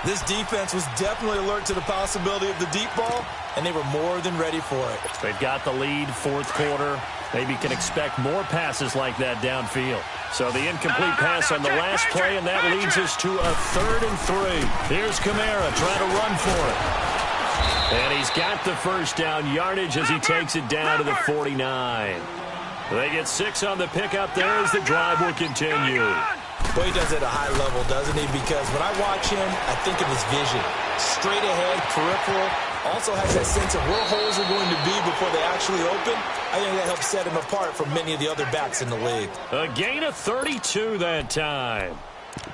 This defense was definitely alert to the possibility of the deep ball, and they were more than ready for it. They've got the lead, 4th quarter. Maybe can expect more passes like that downfield. So the incomplete pass on the last play, and that leads us to a 3rd and 3. Here's Kamara trying to run for it. And he's got the first down yardage as he takes it down to the 49. They get 6 on the pickup there as the drive will continue. Well, he does it at a high level, doesn't he? Because when I watch him, I think of his vision. Straight ahead, peripheral. Also has that sense of where holes are going to be before they actually open. I think that helps set him apart from many of the other backs in the league. A gain of 32 that time.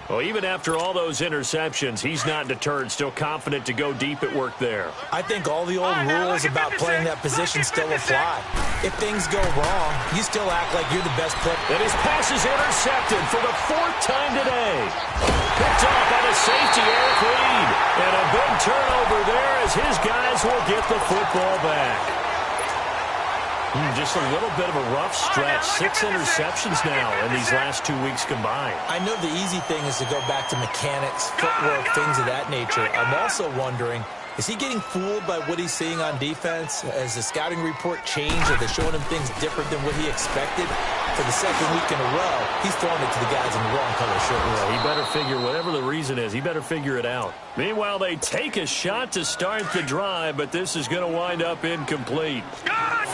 Well, even after all those interceptions, he's not deterred, still confident to go deep at work there. I think all the old rules about playing that position still apply. If things go wrong, you still act like you're the best player. And his pass is intercepted for the 4th time today. Picked off by the safety, Eric Reed. And a big turnover there as his guys will get the football back. Just a little bit of a rough stretch. 6 interceptions now in these last 2 weeks combined. I know the easy thing is to go back to mechanics, footwork, things of that nature. I'm also wondering, is he getting fooled by what he's seeing on defense? Has the scouting report changed? Are they showing him things different than what he expected? For the 2nd week in a row, he's throwing it to the guys in the wrong color shirts. Well, he better figure, whatever the reason is, he better figure it out. Meanwhile, they take a shot to start the drive, but this is going to wind up incomplete.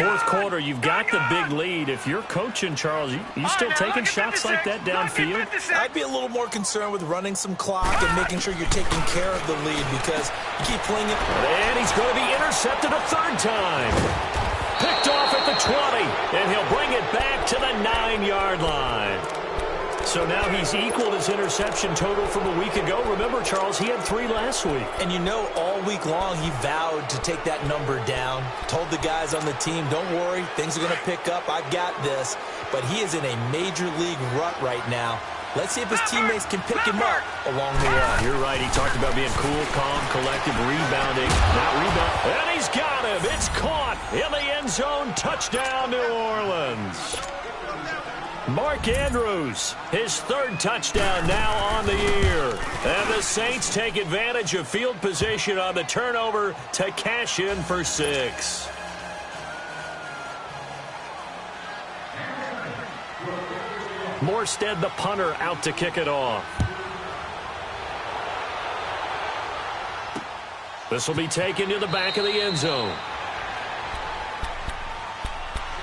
4th quarter, you've got the big lead. If you're coaching, Charles, you still taking shots like that downfield? I'd be a little more concerned with running some clock and making sure you're taking care of the lead because you keep playing it. And he's going to be intercepted a 3rd time. Picked off at the 20, and he'll bring it back to the 9-yard line. So now he's equaled his interception total from a week ago. Remember, Charles, he had 3 last week. And you know, all week long he vowed to take that number down. Told the guys on the team, don't worry, things are going to pick up. I've got this. But he is in a major league rut right now. Let's see if his teammates can pick him up along the way. You're right. He talked about being cool, calm, collective, rebounding. Not rebound. And he's got him. It's caught in the end zone. Touchdown, New Orleans. Mark Andrews, his 3rd touchdown now on the year. And the Saints take advantage of field position on the turnover to cash in for 6. Morstead, the punter, out to kick it off. This will be taken to the back of the end zone.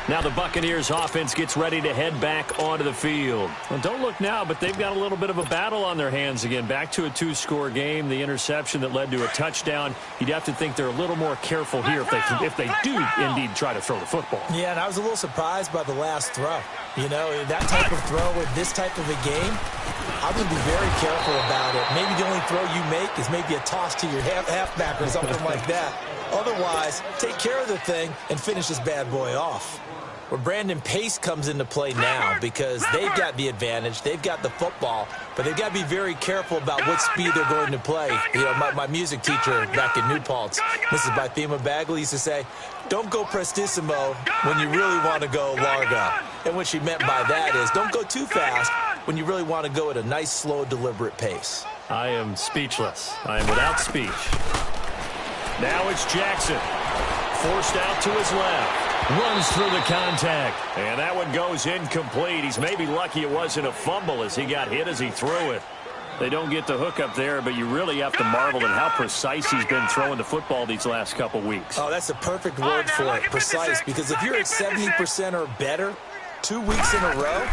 Now the Buccaneers offense gets ready to head back onto the field. Well, don't look now, but they've got a little bit of a battle on their hands again. Back to a 2-score game. The interception that led to a touchdown. You'd have to think they're a little more careful here if they do indeed try to throw the football. Yeah, and I was a little surprised by the last throw. You know, that type of throw with this type of a game, I would be very careful about it. Maybe the only throw you make is maybe a toss to your halfback or something like that. Otherwise, take care of the thing and finish this bad boy off. where Brandon Pace comes into play now because they've got the advantage. They've got the football, but they've got to be very careful about what speed they're going to play. You know, my music teacher back in New Paltz, Mrs. Bythema Bagley, used to say, don't go prestissimo when you really want to go largo. And what she meant by that is don't go too fast when you really want to go at a nice, slow, deliberate pace. I am speechless. I am without speech. Now it's Jackson. Forced out to his left. Runs through the contact. And that one goes incomplete. He's maybe lucky it wasn't a fumble as he got hit as he threw it. They don't get the hook up there, but you really have to marvel at how precise he's been throwing the football these last couple weeks. Oh, that's the perfect word for it, precise, because if you're at 70% or better 2 weeks in a row,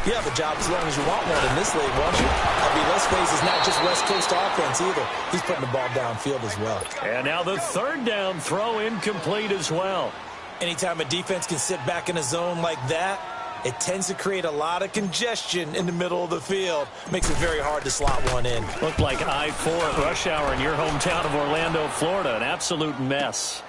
you have a job as long as you want one in this league, won't you? I mean, let's face it, it's not just West Coast offense either. He's putting the ball downfield as well. And now the third down throw incomplete as well. Anytime a defense can sit back in a zone like that, it tends to create a lot of congestion in the middle of the field. Makes it very hard to slot one in. Looked like I-4 at rush hour in your hometown of Orlando, Florida. An absolute mess.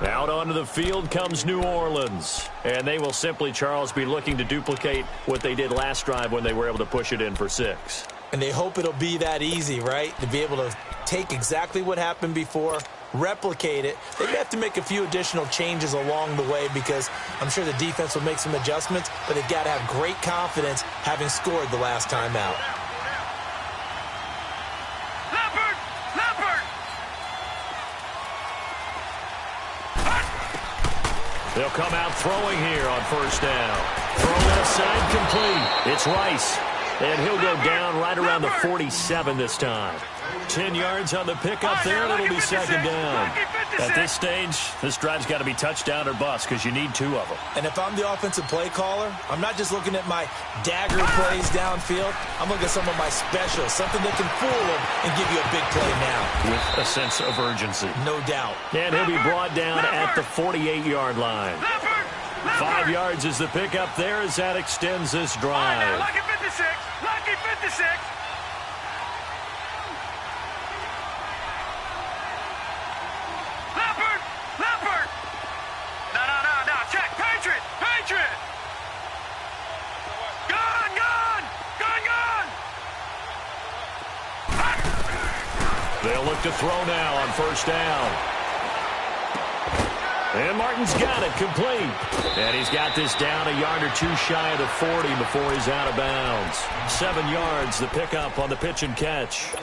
Out onto the field comes New Orleans. And they will simply, Charles, be looking to duplicate what they did last drive when they were able to push it in for 6. And they hope it'll be that easy, right? To be able to take exactly what happened before, replicate it. They may have to make a few additional changes along the way because I'm sure the defense will make some adjustments, but they've got to have great confidence having scored the last time out. They'll come out throwing here on first down. Throw left side complete. It's Rice. And he'll go down right around the 47 this time. 10 yards on the pickup there, and it'll be second down. At this stage, this drive's got to be touchdown or bust because you need 2 of them. And if I'm the offensive play caller, I'm not just looking at my dagger plays downfield. I'm looking at some of my specials, something that can fool them and give you a big play now. With a sense of urgency. No doubt. And he'll be brought down at the 48-yard line. 5 yards is the pickup there as that extends this drive. Lucky 56. Lucky 56. Leopard. No. Check. Patriot. Gun. They'll look to throw now on first down. And Martin's got it complete. And he's got this down a yard or 2 shy of the 40 before he's out of bounds. 7 yards, the pickup on the pitch and catch.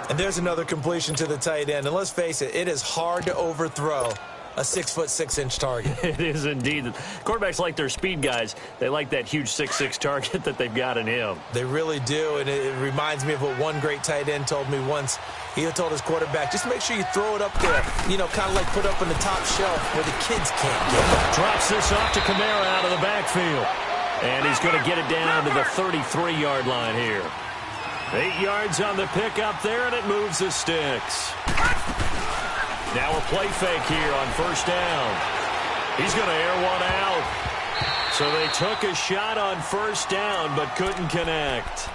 And there's another completion to the tight end. And let's face it, it is hard to overthrow a 6'6" target. It is indeed. Quarterbacks like their speed guys. They like that huge 6'6" target that they've got in him. They really do, and it reminds me of what one great tight end told me once. He told his quarterback, just make sure you throw it up there, you know, kind of like put up on the top shelf where the kids can't get it. Drops this off to Kamara out of the backfield. And he's going to get it down to the 33-yard line here. 8 yards on the pickup there, and it moves the sticks. Now a play fake here on first down. He's going to air one out. So they took a shot on first down but couldn't connect.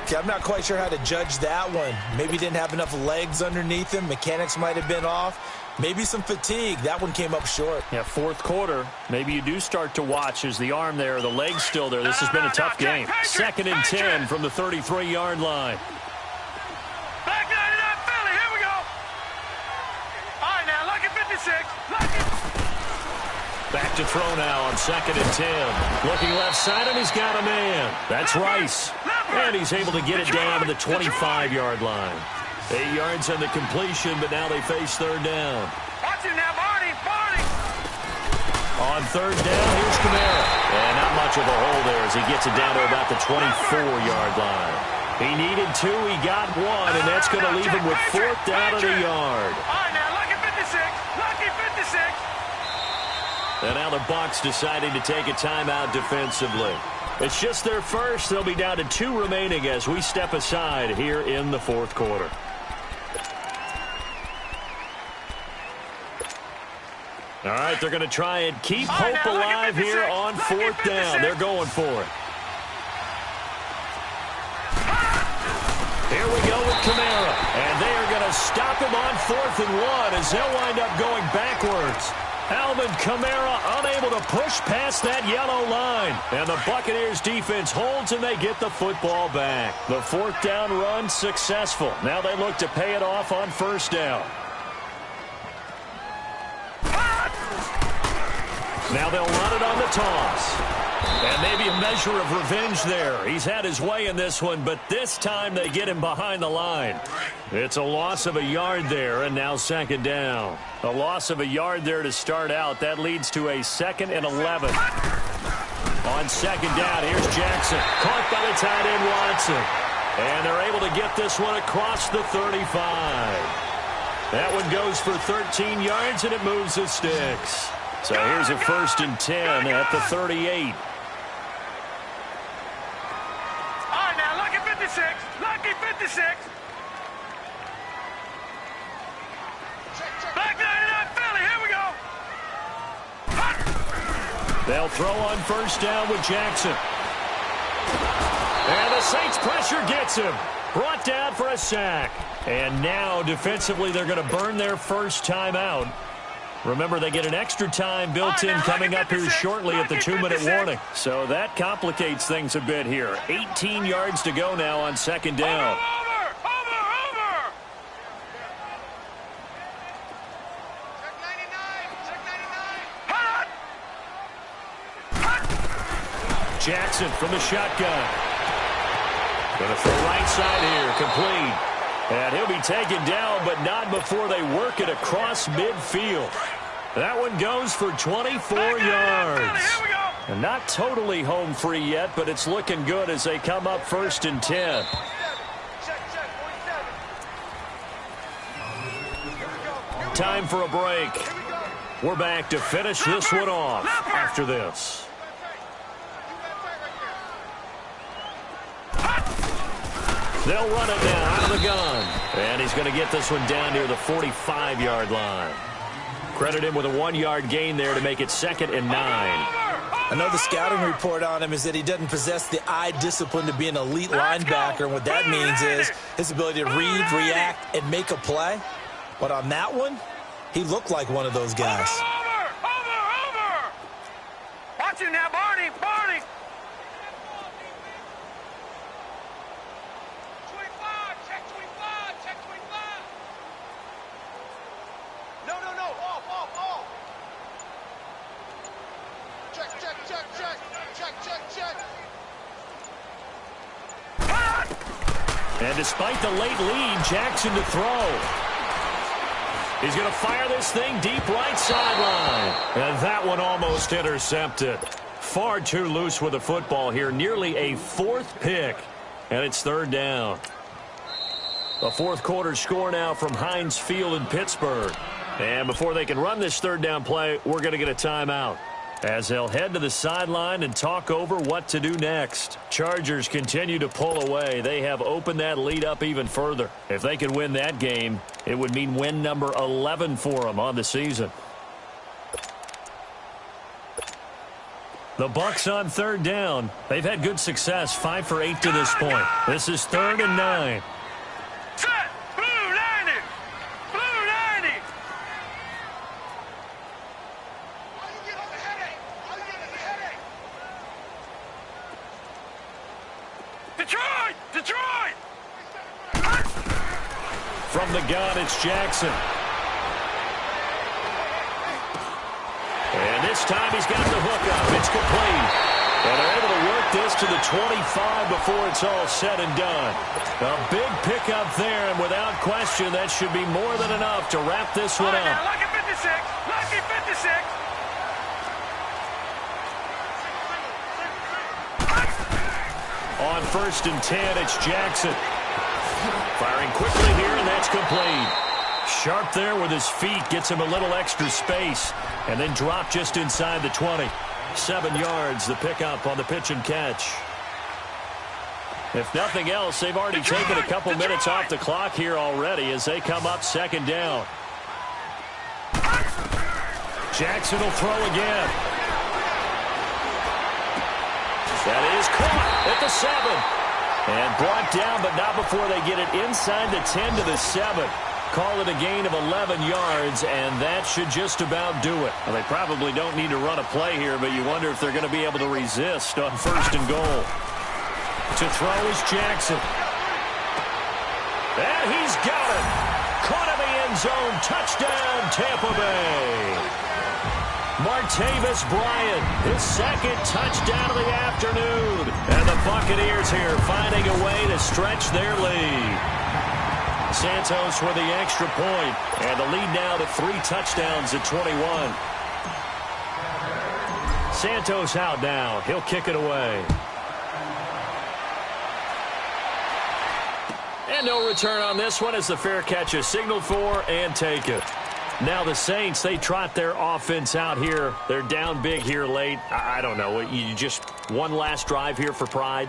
Okay, I'm not quite sure how to judge that one. Maybe didn't have enough legs underneath him. Mechanics might have been off. Maybe some fatigue. That one came up short. Yeah, fourth quarter. Maybe you do start to watch as the arm there, the leg's still there. This has been a tough game. 2nd and 10 from the 33-yard line. Back 99 Philly. Here we go. All right, now, lucky 56. Back to throw now on 2nd and 10. Looking left side, and he's got a man. That's Rice. And he's able to get it down to the 25-yard line. 8 yards on the completion, but now they face third down. Watch it now, Barney. On third down, here's Kamara. And not much of a hole there as he gets it down to about the 24-yard line. He needed 2, he got 1, and that's going to leave him with 4th down at a yard. All right, now, lucky 56. Lucky 56. And now the Bucs deciding to take a timeout defensively. It's just their first. They'll be down to 2 remaining as we step aside here in the fourth quarter. All right, they're going to try and keep hope alive here on 4th down. They're going for it. Here we go with Kamara. And they are going to stop him on 4th and 1 as they'll wind up going backwards. Alvin Kamara unable to push past that yellow line. And the Buccaneers defense holds and they get the football back. The 4th down run successful. Now they look to pay it off on 1st down. Now they'll run it on the toss. And maybe a measure of revenge there. He's had his way in this one, but this time they get him behind the line. It's a loss of a yard there, and now 2nd down. A loss of a yard there to start out. That leads to a 2nd and 11. On 2nd down, here's Jackson. Caught by the tight end Watson. And they're able to get this one across the 35. That one goes for 13 yards, and it moves the sticks. So here's a 1st and 10 at the 38. All right, now, lucky 56. Lucky 56. Back 99 Philly. Here we go. They'll throw on 1st down with Jackson. And the Saints pressure gets him. Brought down for a sack. And now defensively they're going to burn their first timeout. Remember, they get an extra time built in coming up here shortly at the 2-minute warning. So that complicates things a bit here. 18 yards to go now on 2nd down. Over. Check 99. Jackson from the shotgun. Going to throw right side here, complete. And he'll be taken down, but not before they work it across midfield. That one goes for 24 yards. And not totally home free yet, but it's looking good as they come up 1st and 10. Time for a break. We're back to finish this one off after this. They'll run it now out of the gun. And he's going to get this one down near the 45-yard line. Credit him with a 1-yard gain there to make it 2nd and 9. I know the scouting report on him is that he doesn't possess the eye discipline to be an elite linebacker. And what that means is his ability to read, react, and make a play. But on that one, he looked like one of those guys. Over. Watch him now, Barney. 25, check 25. No, off. Check. And despite the late lead, Jackson to throw. He's going to fire this thing deep right sideline. And that one almost intercepted. Far too loose with the football here. Nearly a 4th pick. And it's 3rd down. The 4th quarter score now from Heinz Field in Pittsburgh. And before they can run this 3rd down play, we're going to get a timeout, as they'll head to the sideline and talk over what to do next. Chargers continue to pull away. They have opened that lead up even further. If they could win that game, it would mean win number 11 for them on the season. The Bucs on 3rd down. They've had good success, 5 for 8 to this point. This is 3rd and 9. Set! Blue 90! Blue 90! Detroit! From the gun, it's Jackson. And this time he's got the hook up. It's complete. And they're able to work this to the 25 before it's all said and done. A big pickup there, and without question, that should be more than enough to wrap this one up. Now, lucky 56! Lucky 56! On 1st and 10, it's Jackson. Firing quickly here, and that's complete. Sharp there with his feet, gets him a little extra space, and then drop just inside the 20. 7 yards, the pickup on the pitch and catch. If nothing else, they've already taken a couple minutes off the clock here already as they come up 2nd down. Jackson will throw again. That is caught at the 7. And brought down, but not before they get it inside the 10 to the 7. Call it a gain of 11 yards, and that should just about do it. Well, they probably don't need to run a play here, but you wonder if they're going to be able to resist on 1st and goal. To throw is Jackson. And he's got it. Caught in the end zone. Touchdown, Tampa Bay. Martavis Bryant, his 2nd touchdown of the afternoon. And the Buccaneers here finding a way to stretch their lead. Santos with the extra point, and the lead now to 3 touchdowns at 21. Santos out now. He'll kick it away. And no return on this one as the fair catch is signaled for and taken. Now the Saints, they trot their offense out here. They're down big here late. I don't know. You just one last drive here for pride?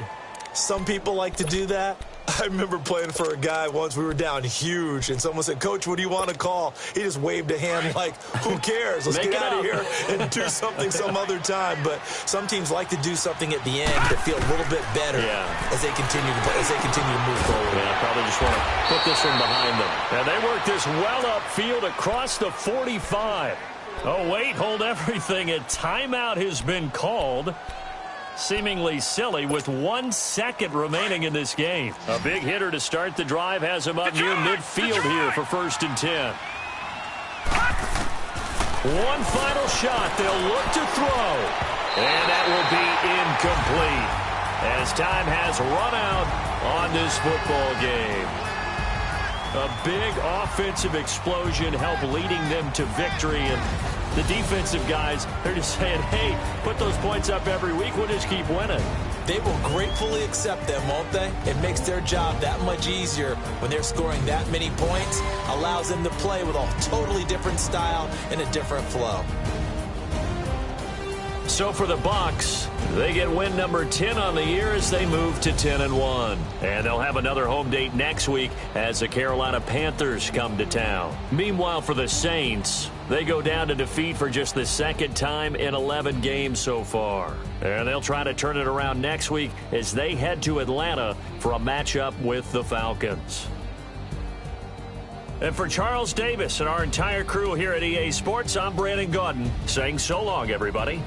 Some people like to do that. I remember playing for a guy once. We were down huge, and someone said, "Coach, what do you want to call?" He just waved a hand like, who cares? Let's get out of here and do something some other time. But some teams like to do something at the end to feel a little bit better as they continue to play, as they continue to move forward. Yeah, probably just want to put this one behind them. And they work this well upfield across the 45. Oh, wait, hold everything. A timeout has been called. Seemingly silly with 1 second remaining in this game. A big hitter to start the drive has him up near midfield here for 1st and 10. One final shot. They'll look to throw. And that will be incomplete as time has run out on this football game. A big offensive explosion helped leading them to victory, and the defensive guys, they're just saying, hey, put those points up every week. We'll just keep winning. They will gratefully accept them, won't they? It makes their job that much easier when they're scoring that many points. Allows them to play with a totally different style and a different flow. So for the Bucs, they get win number 10 on the year as they move to 10-1. And they'll have another home date next week as the Carolina Panthers come to town. Meanwhile, for the Saints, they go down to defeat for just the 2nd time in 11 games so far. And they'll try to turn it around next week as they head to Atlanta for a matchup with the Falcons. And for Charles Davis and our entire crew here at EA Sports, I'm Brandon Gaudin saying so long, everybody.